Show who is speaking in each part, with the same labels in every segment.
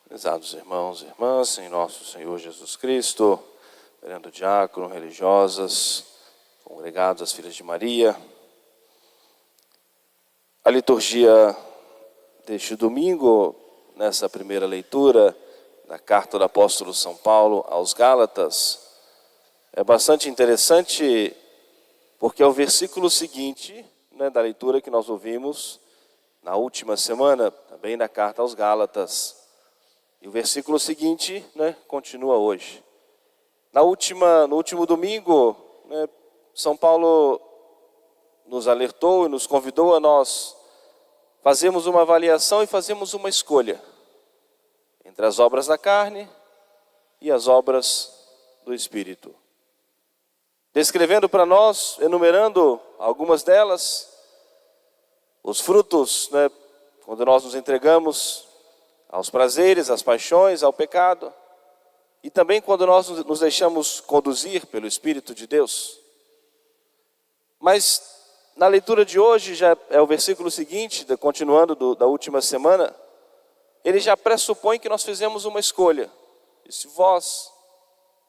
Speaker 1: Prezados irmãos e irmãs, em nosso Senhor Jesus Cristo, vereando diácono, religiosas, congregados, as filhas de Maria. A liturgia deste domingo, nessa primeira leitura da carta do apóstolo São Paulo aos Gálatas, é bastante interessante porque é o versículo seguinte, da leitura que nós ouvimos na última semana, também da carta aos Gálatas. E o versículo seguinte, continua hoje. No último domingo, São Paulo nos alertou e nos convidou a nós fazermos uma avaliação e fazermos uma escolha entre as obras da carne e as obras do Espírito. Descrevendo para nós, enumerando algumas delas, os frutos, quando nós nos entregamos aos prazeres, às paixões, ao pecado, e também quando nós nos deixamos conduzir pelo Espírito de Deus. Mas na leitura de hoje, já é o versículo seguinte, continuando da última semana, ele já pressupõe que nós fizemos uma escolha. Disse: vós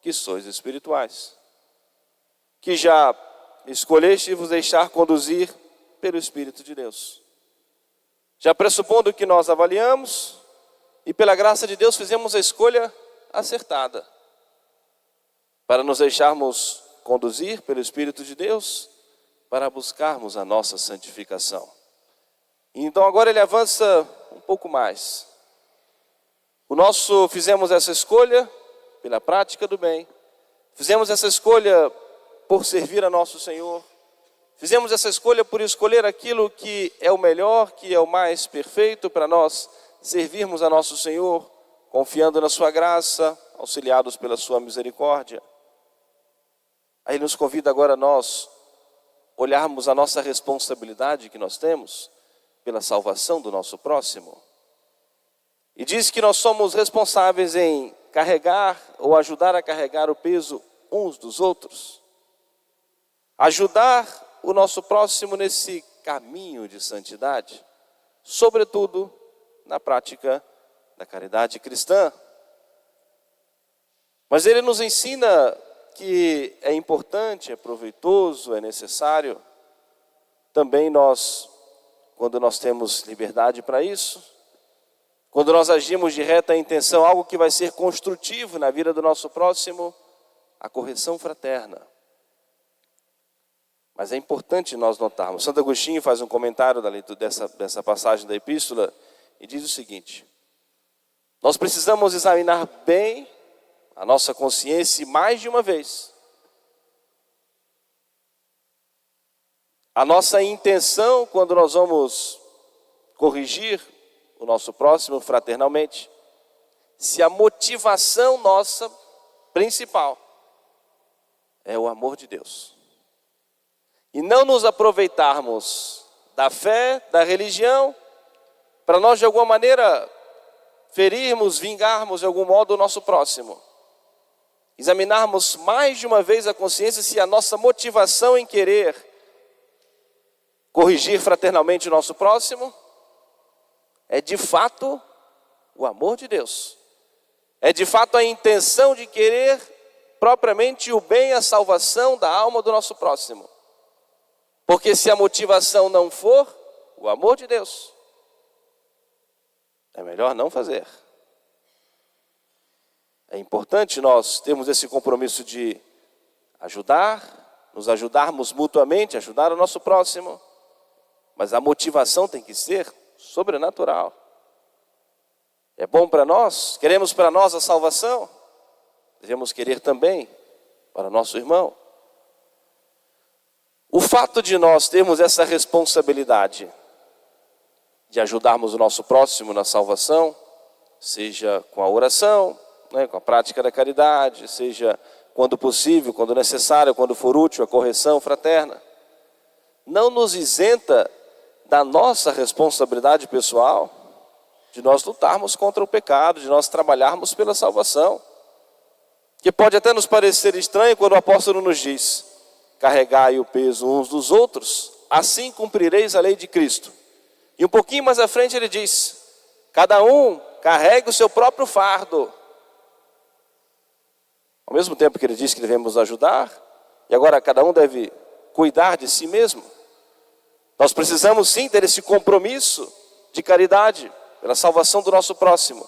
Speaker 1: que sois espirituais, que já escolheste vos deixar conduzir pelo Espírito de Deus. Já pressupondo que nós avaliamos, e pela graça de Deus fizemos a escolha acertada, para nos deixarmos conduzir pelo Espírito de Deus, para buscarmos a nossa santificação. Então agora ele avança um pouco mais. Fizemos essa escolha pela prática do bem, fizemos essa escolha por servir a nosso Senhor, fizemos essa escolha por escolher aquilo que é o melhor, que é o mais perfeito para nós servirmos a nosso Senhor, confiando na sua graça, auxiliados pela sua misericórdia. Aí Ele nos convida agora a nós olharmos a nossa responsabilidade que nós temos pela salvação do nosso próximo. E diz que nós somos responsáveis em carregar ou ajudar a carregar o peso uns dos outros. Ajudar o nosso próximo nesse caminho de santidade, sobretudo na prática da caridade cristã. Mas ele nos ensina que é importante, é proveitoso, é necessário também quando nós temos liberdade para isso, quando nós agimos de reta intenção, algo que vai ser construtivo na vida do nosso próximo, a correção fraterna. Mas é importante nós notarmos. Santo Agostinho faz um comentário da leitura dessa passagem da epístola e diz o seguinte: nós precisamos examinar bem a nossa consciência mais de uma vez. A nossa intenção quando nós vamos corrigir o nosso próximo fraternalmente, se a motivação nossa principal é o amor de Deus. E não nos aproveitarmos da fé, da religião, para nós de alguma maneira ferirmos, vingarmos de algum modo o nosso próximo. Examinarmos mais de uma vez a consciência se a nossa motivação em querer corrigir fraternalmente o nosso próximo é de fato o amor de Deus. É de fato a intenção de querer propriamente o bem, a salvação da alma do nosso próximo. Porque se a motivação não for o amor de Deus, é melhor não fazer. É importante nós termos esse compromisso de nos ajudarmos mutuamente, ajudar o nosso próximo, mas a motivação tem que ser sobrenatural. É bom para nós, queremos para nós a salvação, devemos querer também para nosso irmão. O fato de nós termos essa responsabilidade de ajudarmos o nosso próximo na salvação, seja com a oração, com a prática da caridade, seja quando possível, quando necessário, quando for útil, a correção fraterna, não nos isenta da nossa responsabilidade pessoal, de nós lutarmos contra o pecado, de nós trabalharmos pela salvação. Que pode até nos parecer estranho quando o apóstolo nos diz: carregai o peso uns dos outros, assim cumprireis a lei de Cristo. E um pouquinho mais à frente ele diz: cada um carregue o seu próprio fardo. Ao mesmo tempo que ele diz que devemos ajudar, e agora cada um deve cuidar de si mesmo. Nós precisamos sim ter esse compromisso de caridade, pela salvação do nosso próximo.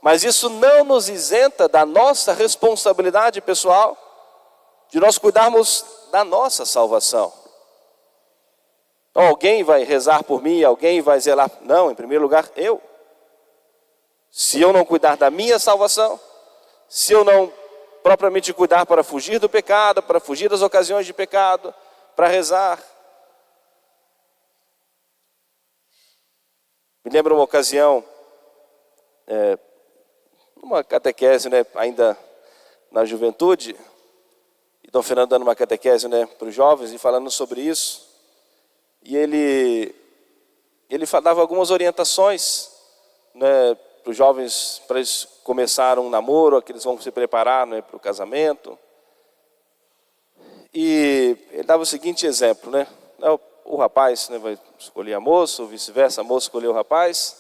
Speaker 1: Mas isso não nos isenta da nossa responsabilidade pessoal, de nós cuidarmos da nossa salvação. Então, alguém vai rezar por mim, alguém vai zelar. Não, em primeiro lugar, eu. Se eu não cuidar da minha salvação, se eu não propriamente cuidar para fugir do pecado, para fugir das ocasiões de pecado, para rezar. Me lembro uma ocasião, numa catequese, ainda na juventude, e Dom Fernando dando uma catequese para os jovens e falando sobre isso. E ele dava algumas orientações para os jovens, para eles começarem um namoro, que eles vão se preparar para o casamento. E ele dava o seguinte exemplo, o rapaz vai escolher a moça, ou vice-versa, a moça escolher o rapaz,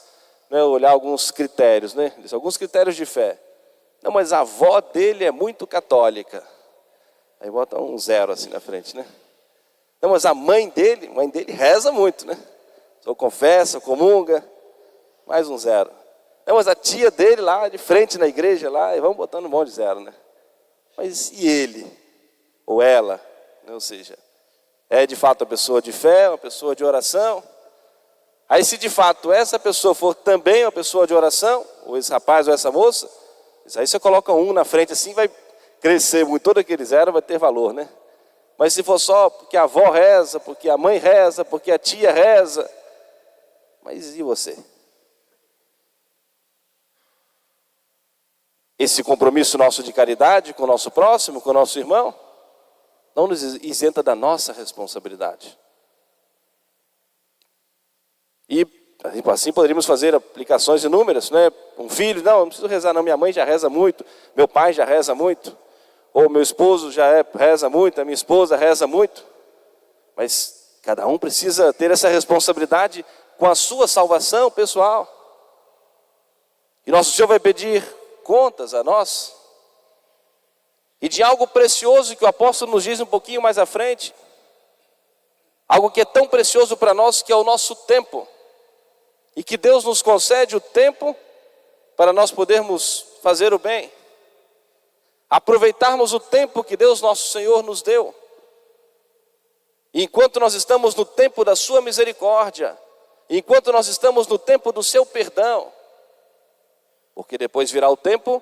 Speaker 1: olhar alguns critérios, alguns critérios de fé. Não, mas a avó dele é muito católica. Aí bota um 0 assim na frente, Não, mas a mãe dele reza muito, Só confessa, comunga, mais um 0. Não, mas a tia dele lá de frente na igreja lá, e vamos botando um monte de 0, Mas e ele? Ou ela? Ou seja, é de fato uma pessoa de fé, uma pessoa de oração? Aí se de fato essa pessoa for também uma pessoa de oração, ou esse rapaz ou essa moça, aí você coloca um na frente assim, vai crescer muito, todo aquele 0 vai ter valor, Mas se for só porque a avó reza, porque a mãe reza, porque a tia reza, mas e você? Esse compromisso nosso de caridade com o nosso próximo, com o nosso irmão, não nos isenta da nossa responsabilidade. E assim poderíamos fazer aplicações inúmeras, Um filho, não preciso rezar não, minha mãe já reza muito, meu pai já reza muito, ou meu esposo reza muito, a minha esposa reza muito. Mas cada um precisa ter essa responsabilidade com a sua salvação pessoal. E nosso Senhor vai pedir contas a nós. E de algo precioso que o apóstolo nos diz um pouquinho mais à frente. Algo que é tão precioso para nós, que é o nosso tempo. E que Deus nos concede o tempo para nós podermos fazer o bem. Aproveitarmos o tempo que Deus nosso Senhor nos deu. E enquanto nós estamos no tempo da sua misericórdia, enquanto nós estamos no tempo do seu perdão, porque depois virá o tempo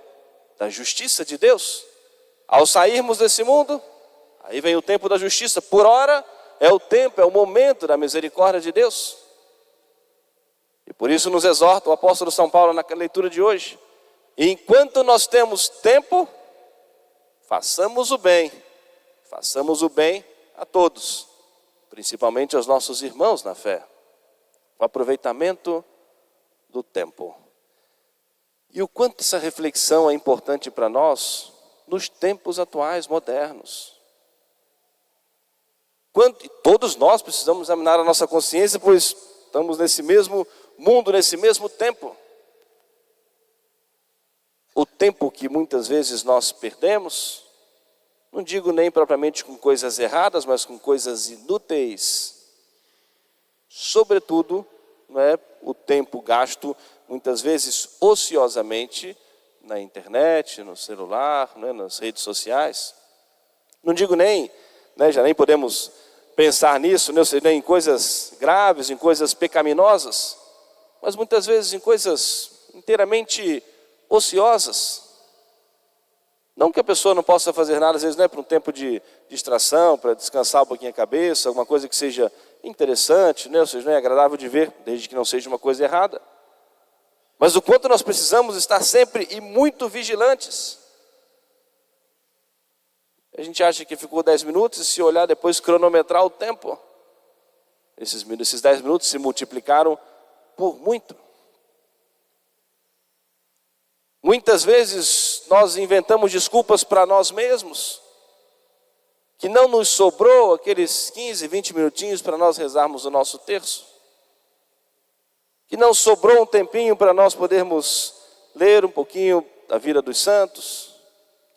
Speaker 1: da justiça de Deus. Ao sairmos desse mundo, aí vem o tempo da justiça. Por ora, é o tempo, é o momento da misericórdia de Deus. E por isso nos exorta o apóstolo São Paulo na leitura de hoje. E enquanto nós temos tempo, façamos o bem a todos, principalmente aos nossos irmãos na fé. O aproveitamento do tempo. E o quanto essa reflexão é importante para nós nos tempos atuais, modernos. E todos nós precisamos examinar a nossa consciência, pois estamos nesse mesmo mundo, nesse mesmo tempo. O tempo que muitas vezes nós perdemos, não digo nem propriamente com coisas erradas, mas com coisas inúteis. Sobretudo, o tempo gasto muitas vezes ociosamente na internet, no celular, nas redes sociais. Não digo nem, já nem podemos pensar nisso, nem em coisas graves, em coisas pecaminosas, mas muitas vezes em coisas inteiramente ociosas. Não que a pessoa não possa fazer nada, às vezes para um tempo de distração, para descansar um pouquinho a cabeça, alguma coisa que seja interessante, ou seja, agradável de ver, desde que não seja uma coisa errada. Mas o quanto nós precisamos estar sempre e muito vigilantes. A gente acha que ficou 10 minutos e se olhar depois cronometrar o tempo, esses 10 minutos se multiplicaram por muito. Muitas vezes nós inventamos desculpas para nós mesmos, que não nos sobrou aqueles 15, 20 minutinhos para nós rezarmos o nosso terço. Que não sobrou um tempinho para nós podermos ler um pouquinho da vida dos santos.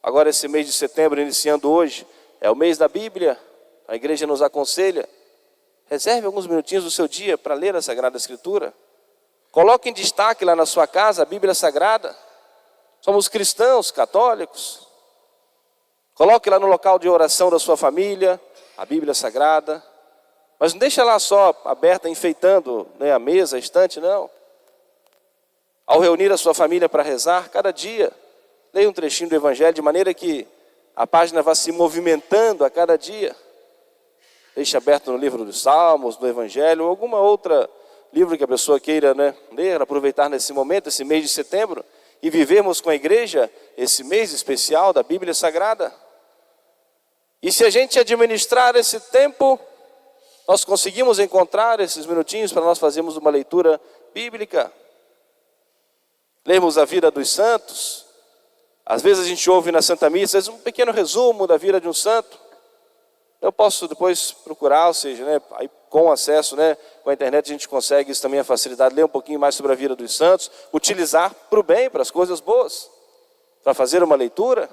Speaker 1: Agora esse mês de setembro, iniciando hoje, é o mês da Bíblia. A igreja nos aconselha, reserve alguns minutinhos do seu dia para ler a Sagrada Escritura. Coloque em destaque lá na sua casa a Bíblia Sagrada. Somos cristãos, católicos. Coloque lá no local de oração da sua família a Bíblia Sagrada. Mas não deixa lá só aberta, enfeitando, né, a mesa, a estante, não. Ao reunir a sua família para rezar, cada dia, leia um trechinho do Evangelho, de maneira que a página vá se movimentando a cada dia. Deixe aberto no livro dos Salmos, do Evangelho, ou alguma outra livro que a pessoa queira, né, ler, aproveitar nesse momento, esse mês de setembro, e vivermos com a igreja esse mês especial da Bíblia Sagrada. E se a gente administrar esse tempo, nós conseguimos encontrar esses minutinhos para nós fazermos uma leitura bíblica. Lermos a vida dos santos. Às vezes a gente ouve na Santa Missa um pequeno resumo da vida de um santo. Eu posso depois procurar, ou seja, né, aí com acesso, né, com a internet a gente consegue isso também, a facilidade, ler um pouquinho mais sobre a vida dos santos, utilizar para o bem, para as coisas boas, para fazer uma leitura.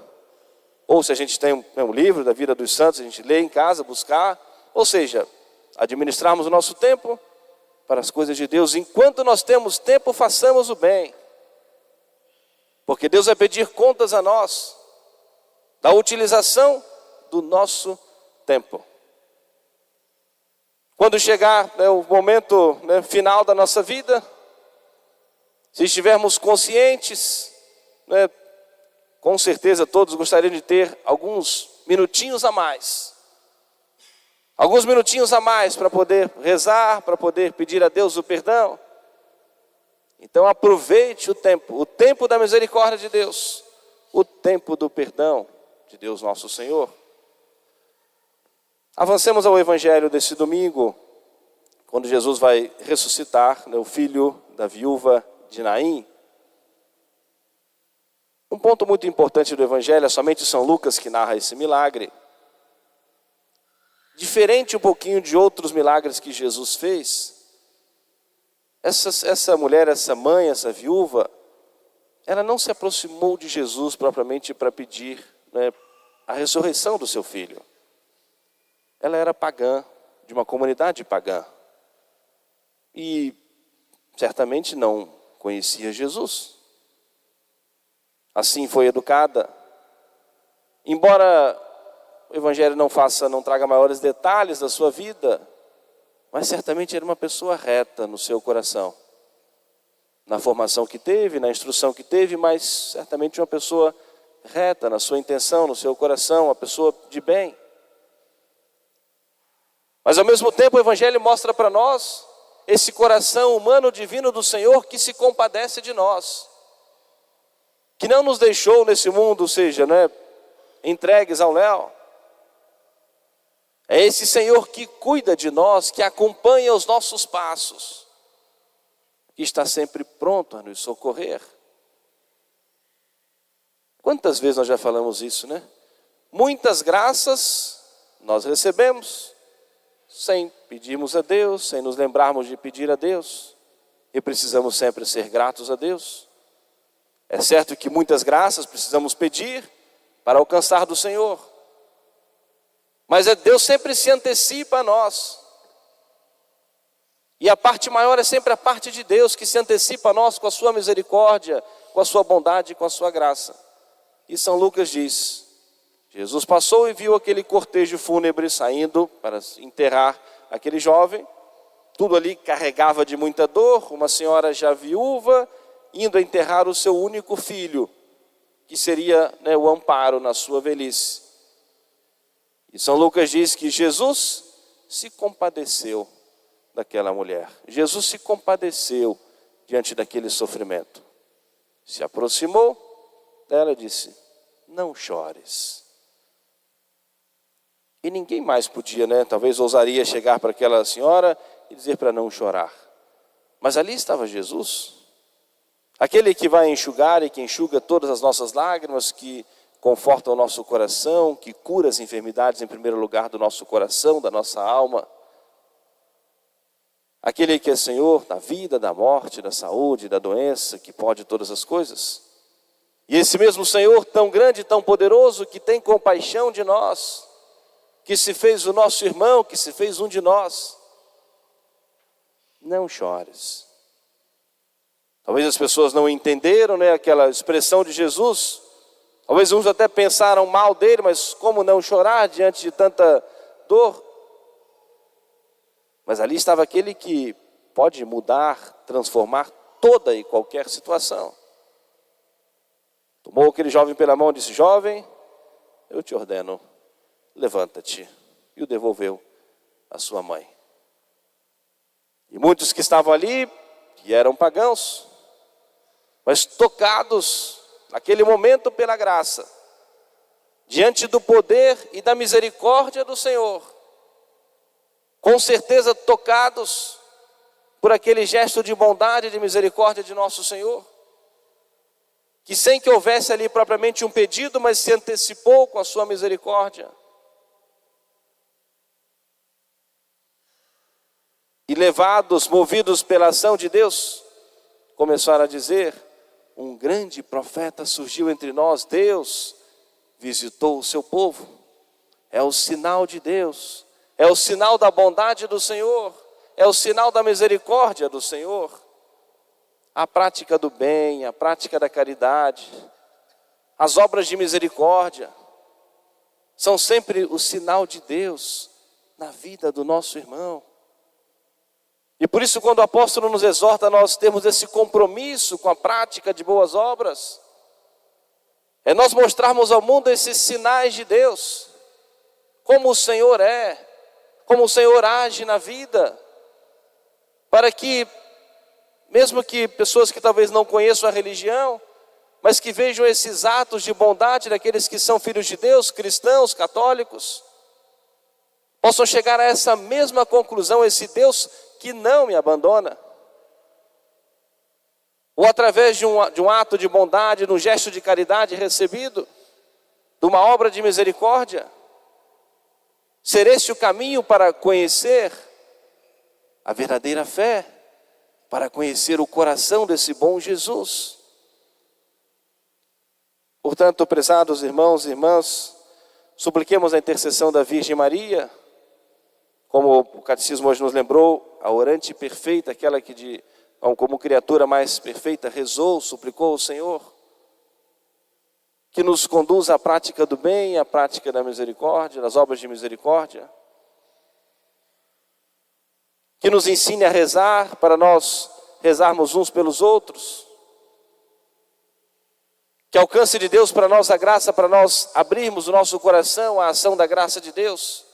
Speaker 1: Ou se a gente tem um livro da vida dos santos, a gente lê em casa, buscar. Ou seja, administrarmos o nosso tempo para as coisas de Deus. Enquanto nós temos tempo, façamos o bem. Porque Deus vai pedir contas a nós da utilização do nosso tempo. Quando chegar, né, o momento, né, final da nossa vida, se estivermos conscientes, né, com certeza todos gostariam de ter alguns minutinhos a mais. Alguns minutinhos a mais para poder rezar, para poder pedir a Deus o perdão. Então aproveite o tempo da misericórdia de Deus, o tempo do perdão de Deus nosso Senhor. Avancemos ao Evangelho desse domingo, quando Jesus vai ressuscitar, né, o filho da viúva de Naim. Um ponto muito importante do Evangelho, é somente São Lucas que narra esse milagre. Diferente um pouquinho de outros milagres que Jesus fez, essa mulher, essa mãe, essa viúva, ela não se aproximou de Jesus propriamente para pedir, né, a ressurreição do seu filho. Ela era pagã, de uma comunidade pagã. E certamente não conhecia Jesus. Assim foi educada. Embora o Evangelho não traga maiores detalhes da sua vida, mas certamente era uma pessoa reta no seu coração. Na formação que teve, na instrução que teve, mas certamente uma pessoa reta na sua intenção, no seu coração, uma pessoa de bem. Mas ao mesmo tempo o Evangelho mostra para nós esse coração humano divino do Senhor que se compadece de nós. Que não nos deixou nesse mundo, ou seja, né, entregues ao léu. É esse Senhor que cuida de nós, que acompanha os nossos passos, que está sempre pronto a nos socorrer. Quantas vezes nós já falamos isso, né? Muitas graças nós recebemos, sem pedirmos a Deus, sem nos lembrarmos de pedir a Deus. E precisamos sempre ser gratos a Deus. É certo que muitas graças precisamos pedir para alcançar do Senhor. Mas Deus sempre se antecipa a nós. E a parte maior é sempre a parte de Deus, que se antecipa a nós com a sua misericórdia, com a sua bondade e com a sua graça. E São Lucas diz, Jesus passou e viu aquele cortejo fúnebre saindo para enterrar aquele jovem. Tudo ali carregava de muita dor, uma senhora já viúva, indo a enterrar o seu único filho, que seria, né, o amparo na sua velhice. E São Lucas diz que Jesus se compadeceu daquela mulher. Jesus se compadeceu diante daquele sofrimento. Se aproximou dela e disse, não chores. E ninguém mais podia, né, talvez ousaria chegar para aquela senhora e dizer para não chorar. Mas ali estava Jesus, aquele que vai enxugar e que enxuga todas as nossas lágrimas, que conforta o nosso coração, que cura as enfermidades em primeiro lugar do nosso coração, da nossa alma. Aquele que é Senhor da vida, da morte, da saúde, da doença, que pode todas as coisas. E esse mesmo Senhor tão grande, tão poderoso, que tem compaixão de nós, que se fez o nosso irmão, que se fez um de nós. Não chores. Talvez as pessoas não entenderam, né, aquela expressão de Jesus. Talvez uns até pensaram mal dele, mas como não chorar diante de tanta dor? Mas ali estava aquele que pode mudar, transformar toda e qualquer situação. Tomou aquele jovem pela mão e disse: jovem, eu te ordeno, levanta-te. E o devolveu à sua mãe. E muitos que estavam ali, que eram pagãos, mas tocados naquele momento pela graça, diante do poder e da misericórdia do Senhor, com certeza tocados por aquele gesto de bondade e de misericórdia de nosso Senhor, que sem que houvesse ali propriamente um pedido, mas se antecipou com a sua misericórdia. E levados, movidos pela ação de Deus, começaram a dizer: um grande profeta surgiu entre nós, Deus visitou o seu povo. É o sinal de Deus, é o sinal da bondade do Senhor, é o sinal da misericórdia do Senhor. A prática do bem, a prática da caridade, as obras de misericórdia, são sempre o sinal de Deus na vida do nosso irmão. E por isso, quando o apóstolo nos exorta a nós termos esse compromisso com a prática de boas obras, é nós mostrarmos ao mundo esses sinais de Deus, como o Senhor é, como o Senhor age na vida, para que, mesmo que pessoas que talvez não conheçam a religião, mas que vejam esses atos de bondade daqueles que são filhos de Deus, cristãos, católicos, possam chegar a essa mesma conclusão: esse Deus que não me abandona. Ou através de um ato de bondade, de um gesto de caridade recebido, de uma obra de misericórdia, ser esse o caminho para conhecer a verdadeira fé, para conhecer o coração desse bom Jesus. Portanto, prezados irmãos e irmãs, supliquemos a intercessão da Virgem Maria, como o Catecismo hoje nos lembrou, a orante perfeita, aquela que como criatura mais perfeita rezou, suplicou ao Senhor, que nos conduza à prática do bem, à prática da misericórdia, das obras de misericórdia, que nos ensine a rezar para nós rezarmos uns pelos outros, que alcance de Deus para nós a graça, para nós abrirmos o nosso coração à ação da graça de Deus.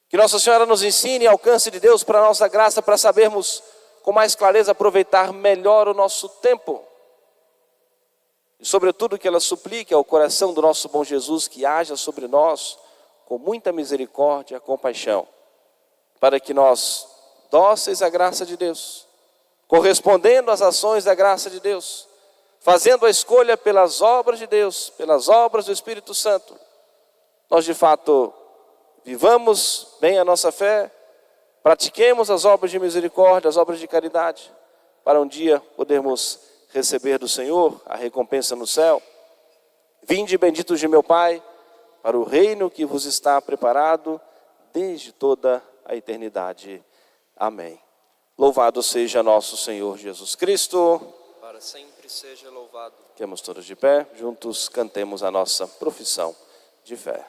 Speaker 1: Que Nossa Senhora nos ensine e alcance de Deus para a nossa graça, para sabermos com mais clareza aproveitar melhor o nosso tempo. E sobretudo que ela suplique ao coração do nosso bom Jesus que haja sobre nós com muita misericórdia e compaixão, para que nós, dóceis à graça de Deus, correspondendo às ações da graça de Deus, fazendo a escolha pelas obras de Deus, pelas obras do Espírito Santo, nós de fato vivamos bem a nossa fé, pratiquemos as obras de misericórdia, as obras de caridade, para um dia podermos receber do Senhor a recompensa no céu. Vinde, benditos de meu Pai, para o reino que vos está preparado desde toda a eternidade. Amém. Louvado seja nosso Senhor Jesus Cristo.
Speaker 2: Para sempre seja louvado.
Speaker 1: Fiquemos todos de pé, juntos cantemos a nossa profissão de fé.